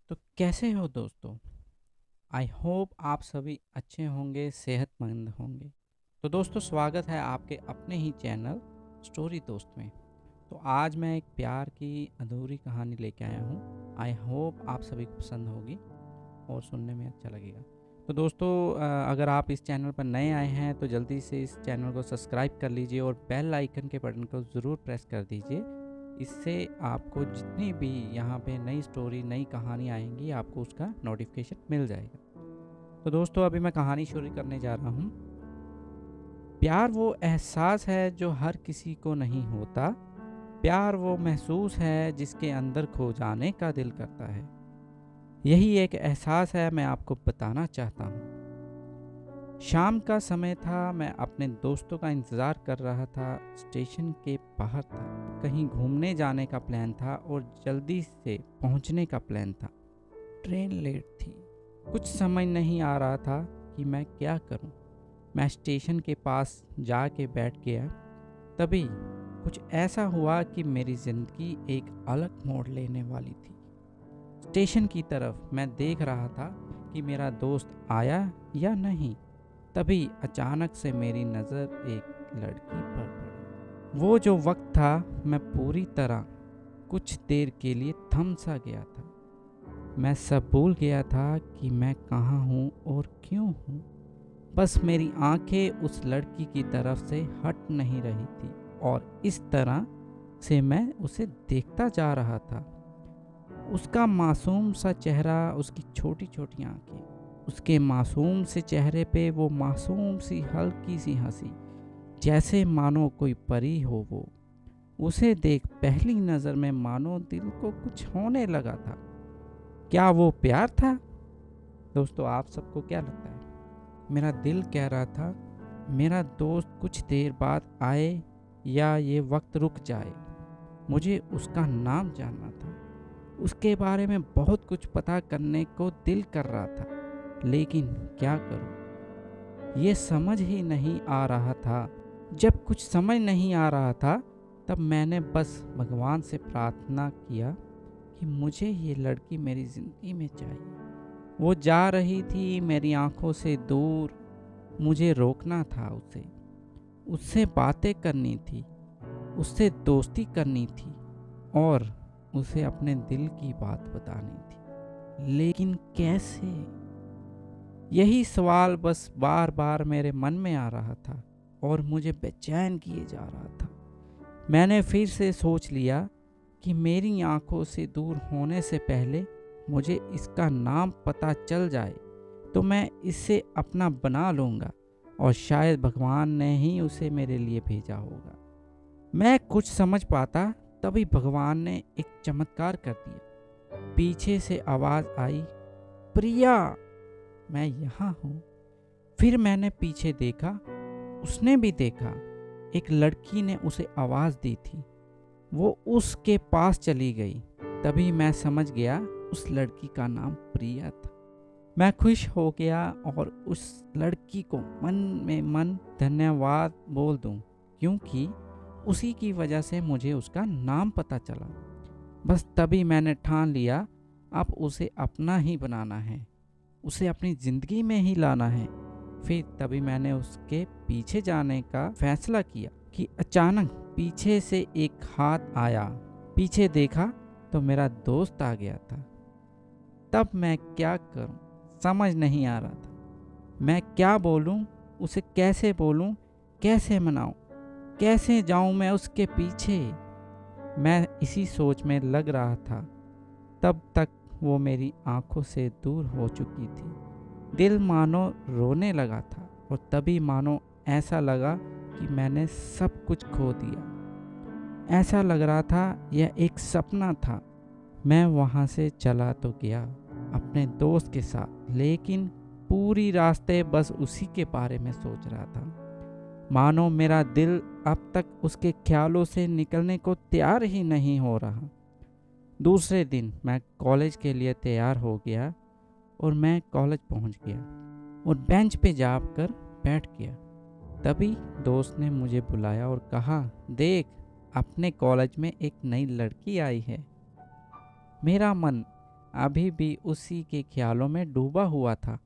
तो कैसे हो दोस्तों? आई होप आप सभी अच्छे होंगे, सेहतमंद होंगे। तो दोस्तों, स्वागत है आपके अपने ही चैनल स्टोरी दोस्त में। तो आज मैं एक प्यार की अधूरी कहानी लेके आया हूँ। आई होप आप सभी को पसंद होगी और सुनने में अच्छा लगेगा। तो दोस्तों, अगर आप इस चैनल पर नए आए हैं तो जल्दी से इस चैनल को सब्सक्राइब कर लीजिए और बेल आइकन के बटन को ज़रूर प्रेस कर दीजिए। इससे आपको जितनी भी यहाँ पे नई स्टोरी, नई कहानी आएंगी, आपको उसका नोटिफिकेशन मिल जाएगा। तो दोस्तों, अभी मैं कहानी शुरू करने जा रहा हूँ। प्यार वो एहसास है जो हर किसी को नहीं होता। प्यार वो महसूस है जिसके अंदर खो जाने का दिल करता है। यही एक एहसास है मैं आपको बताना चाहता हूँ। शाम का समय था, मैं अपने दोस्तों का इंतज़ार कर रहा था। स्टेशन के बाहर था। कहीं घूमने जाने का प्लान था और जल्दी से पहुंचने का प्लान था। ट्रेन लेट थी। कुछ समझ नहीं आ रहा था कि मैं क्या करूं। मैं स्टेशन के पास जाके बैठ गया। तभी कुछ ऐसा हुआ कि मेरी ज़िंदगी एक अलग मोड़ लेने वाली थी। स्टेशन की तरफ मैं देख रहा था कि मेरा दोस्त आया या नहीं। तभी अचानक से मेरी नज़र एक लड़की पर पड़ी। वो जो वक्त था, मैं पूरी तरह कुछ देर के लिए थम सा गया था। मैं सब भूल गया था कि मैं कहाँ हूँ और क्यों हूँ। बस मेरी आंखें उस लड़की की तरफ से हट नहीं रही थी और इस तरह से मैं उसे देखता जा रहा था। उसका मासूम सा चेहरा, उसकी छोटी छोटी आंखें, उसके मासूम से चेहरे पे वो मासूम सी हल्की सी हंसी, जैसे मानो कोई परी हो वो। उसे देख पहली नज़र में मानो दिल को कुछ होने लगा था। क्या वो प्यार था? दोस्तों, आप सबको क्या लगता है? मेरा दिल कह रहा था मेरा दोस्त कुछ देर बाद आए या ये वक्त रुक जाए। मुझे उसका नाम जानना था। उसके बारे में बहुत कुछ पता करने को दिल कर रहा था, लेकिन क्या करूं? ये समझ ही नहीं आ रहा था। जब कुछ समझ नहीं आ रहा था, तब मैंने बस भगवान से प्रार्थना किया कि मुझे ये लड़की मेरी ज़िंदगी में चाहिए। वो जा रही थी मेरी आंखों से दूर। मुझे रोकना था उसे। उससे बातें करनी थी, उससे दोस्ती करनी थी और उसे अपने दिल की बात बतानी थी। लेकिन कैसे? यही सवाल बस बार बार मेरे मन में आ रहा था और मुझे बेचैन किए जा रहा था। मैंने फिर से सोच लिया कि मेरी आंखों से दूर होने से पहले मुझे इसका नाम पता चल जाए तो मैं इसे अपना बना लूँगा और शायद भगवान ने ही उसे मेरे लिए भेजा होगा। मैं कुछ समझ पाता, तभी भगवान ने एक चमत्कार कर दिया। पीछे से आवाज़ आई, प्रिया, मैं यहाँ हूँ। फिर मैंने पीछे देखा, उसने भी देखा। एक लड़की ने उसे आवाज़ दी थी। वो उसके पास चली गई। तभी मैं समझ गया उस लड़की का नाम प्रिया था। मैं खुश हो गया और उस लड़की को मन में मन धन्यवाद बोल दूं, क्योंकि उसी की वजह से मुझे उसका नाम पता चला। बस तभी मैंने ठान लिया, अब उसे अपना ही बनाना है, उसे अपनी ज़िंदगी में ही लाना है। फिर तभी मैंने उसके पीछे जाने का फैसला किया कि अचानक पीछे से एक हाथ आया। पीछे देखा तो मेरा दोस्त आ गया था। तब मैं क्या करूं, समझ नहीं आ रहा था। मैं क्या बोलूं, उसे कैसे बोलूं, कैसे मनाऊं, कैसे जाऊं मैं उसके पीछे। मैं इसी सोच में लग रहा था। तब तक वो मेरी आंखों से दूर हो चुकी थी। दिल मानो रोने लगा था और तभी मानो ऐसा लगा कि मैंने सब कुछ खो दिया। ऐसा लग रहा था यह एक सपना था। मैं वहाँ से चला तो गया अपने दोस्त के साथ, लेकिन पूरी रास्ते बस उसी के बारे में सोच रहा था। मानो मेरा दिल अब तक उसके ख्यालों से निकलने को तैयार ही नहीं हो रहा। दूसरे दिन मैं कॉलेज के लिए तैयार हो गया और मैं कॉलेज पहुंच गया और बेंच पे जाकर बैठ गया। तभी दोस्त ने मुझे बुलाया और कहा, देख, अपने कॉलेज में एक नई लड़की आई है। मेरा मन अभी भी उसी के ख्यालों में डूबा हुआ था।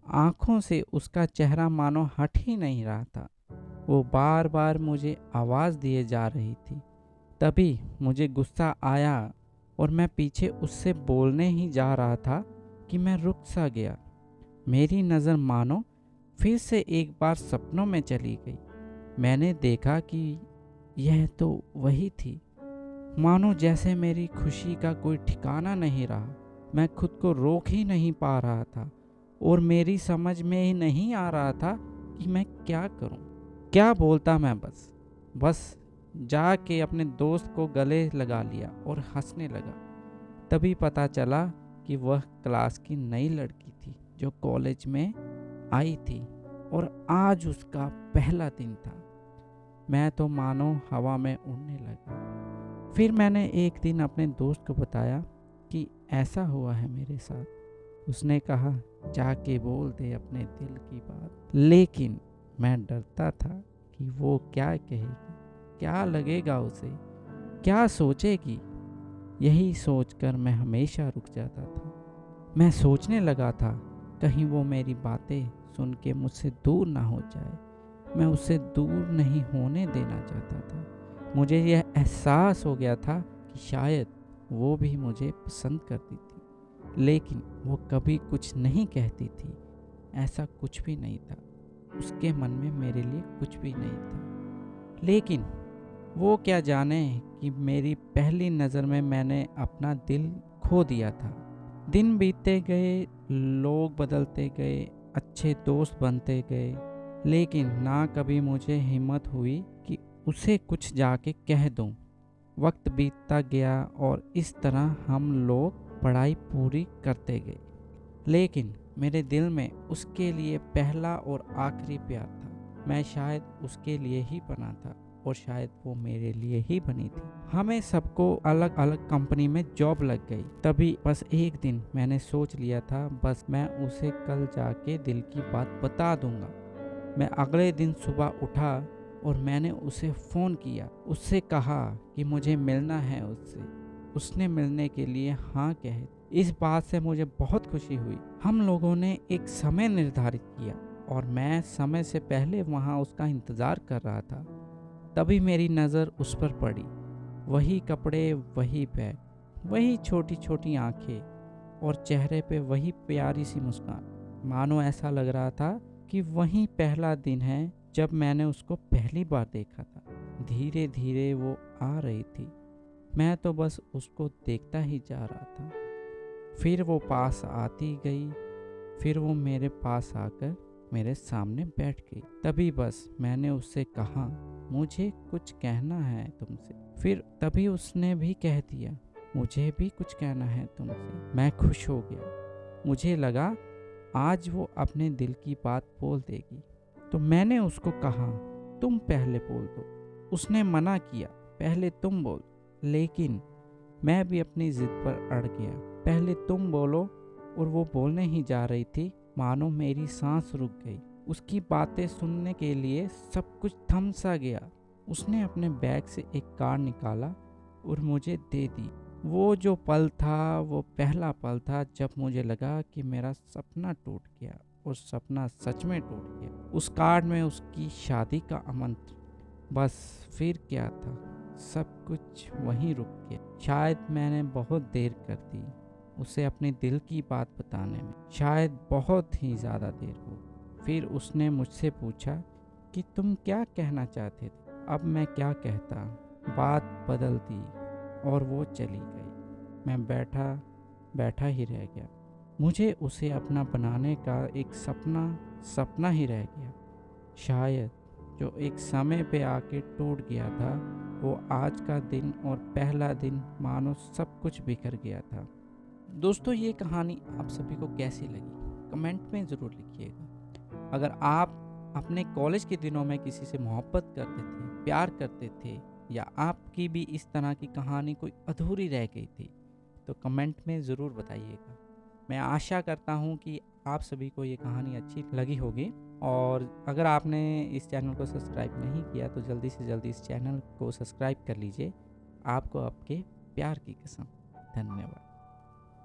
आंखों से उसका चेहरा मानो हट ही नहीं रहा था। वो बार बार मुझे आवाज़ दिए जा रही थी। तभी मुझे गुस्सा आया और मैं पीछे उससे बोलने ही जा रहा था कि मैं रुक सा गया। मेरी नज़र मानो फिर से एक बार सपनों में चली गई। मैंने देखा कि यह तो वही थी। मानो जैसे मेरी खुशी का कोई ठिकाना नहीं रहा। मैं खुद को रोक ही नहीं पा रहा था और मेरी समझ में ही नहीं आ रहा था कि मैं क्या करूं, क्या बोलता। मैं बस जाके अपने दोस्त को गले लगा लिया और हंसने लगा। तभी पता चला कि वह क्लास की नई लड़की थी जो कॉलेज में आई थी और आज उसका पहला दिन था। मैं तो मानो हवा में उड़ने लगा। फिर मैंने एक दिन अपने दोस्त को बताया कि ऐसा हुआ है मेरे साथ। उसने कहा जाके बोल दे अपने दिल की बात। लेकिन मैं डरता था कि वो क्या कहेगी, क्या लगेगा उसे, क्या सोचेगी। यही सोचकर मैं हमेशा रुक जाता था। मैं सोचने लगा था कहीं वो मेरी बातें सुन के मुझसे दूर ना हो जाए। मैं उससे दूर नहीं होने देना चाहता था। मुझे यह एहसास हो गया था कि शायद वो भी मुझे पसंद करती थी, लेकिन वो कभी कुछ नहीं कहती थी। ऐसा कुछ भी नहीं था। उसके मन में मेरे लिए कुछ भी नहीं था। लेकिन वो क्या जाने कि मेरी पहली नज़र में मैंने अपना दिल खो दिया था। दिन बीतते गए, लोग बदलते गए, अच्छे दोस्त बनते गए, लेकिन ना कभी मुझे हिम्मत हुई कि उसे कुछ जाके कह दूं। वक्त बीतता गया और इस तरह हम लोग पढ़ाई पूरी करते गए। लेकिन मेरे दिल में उसके लिए पहला और आखिरी प्यार था। मैं शायद उसके लिए ही बना था और शायद वो मेरे लिए ही बनी थी। हमें सबको अलग अलग कंपनी में जॉब लग गई। तभी बस एक दिन मैंने सोच लिया था बस मैं उसे कल जाके दिल की बात बता दूंगा। मैं अगले दिन सुबह उठा और मैंने उसे फ़ोन किया। उससे कहा कि मुझे मिलना है उससे। उसने मिलने के लिए हाँ कहे। इस बात से मुझे बहुत खुशी हुई। हम लोगों ने एक समय निर्धारित किया और मैं समय से पहले वहाँ उसका इंतज़ार कर रहा था। तभी मेरी नज़र उस पर पड़ी। वही कपड़े, वही बैग, वही छोटी छोटी आंखें और चेहरे पे वही प्यारी सी मुस्कान। मानो ऐसा लग रहा था कि वही पहला दिन है जब मैंने उसको पहली बार देखा था। धीरे धीरे वो आ रही थी। मैं तो बस उसको देखता ही जा रहा था। फिर वो पास आती गई। फिर वो मेरे पास आकर मेरे सामने बैठ गई। तभी बस मैंने उससे कहा मुझे कुछ कहना है तुमसे। फिर तभी उसने भी कह दिया मुझे भी कुछ कहना है तुमसे। मैं खुश हो गया। मुझे लगा आज वो अपने दिल की बात बोल देगी। तो मैंने उसको कहा तुम पहले बोल दो। उसने मना किया पहले तुम बोल। लेकिन मैं भी अपनी जिद पर अड़ गया। पहले तुम बोलो। और वो बोलने ही जा रही थी, मानो मेरी सांस रुक गई। उसकी बातें सुनने के लिए सब कुछ थम सा गया। उसने अपने बैग से एक कार्ड निकाला और मुझे दे दी। वो जो पल था वो पहला पल था जब मुझे लगा कि मेरा सपना टूट गया और सपना सच में टूट गया। उस कार्ड में उसकी शादी का आमंत्रण। बस फिर क्या था, सब कुछ वहीं रुक गया। शायद मैंने बहुत देर कर दी उसे अपने दिल की बात बताने में। शायद बहुत ही ज़्यादा देर हो। फिर उसने मुझसे पूछा कि तुम क्या कहना चाहते थे। अब मैं क्या कहता। बात बदल दी और वो चली गई। मैं बैठा ही रह गया। मुझे उसे अपना बनाने का एक सपना ही रह गया। शायद जो एक समय पे आके टूट गया था, वो आज का दिन और पहला दिन मानो सब कुछ बिखर गया था। दोस्तों, ये कहानी आप सभी को कैसी लगी कमेंट में ज़रूर लिखिएगा। अगर आप अपने कॉलेज के दिनों में किसी से मोहब्बत करते थे, प्यार करते थे, या आपकी भी इस तरह की कहानी कोई अधूरी रह गई थी, तो कमेंट में ज़रूर बताइएगा। मैं आशा करता हूँ कि आप सभी को ये कहानी अच्छी लगी होगी। और अगर आपने इस चैनल को सब्सक्राइब नहीं किया तो जल्दी से जल्दी इस चैनल को सब्सक्राइब कर लीजिए। आपको आपके प्यार की कसम। धन्यवाद।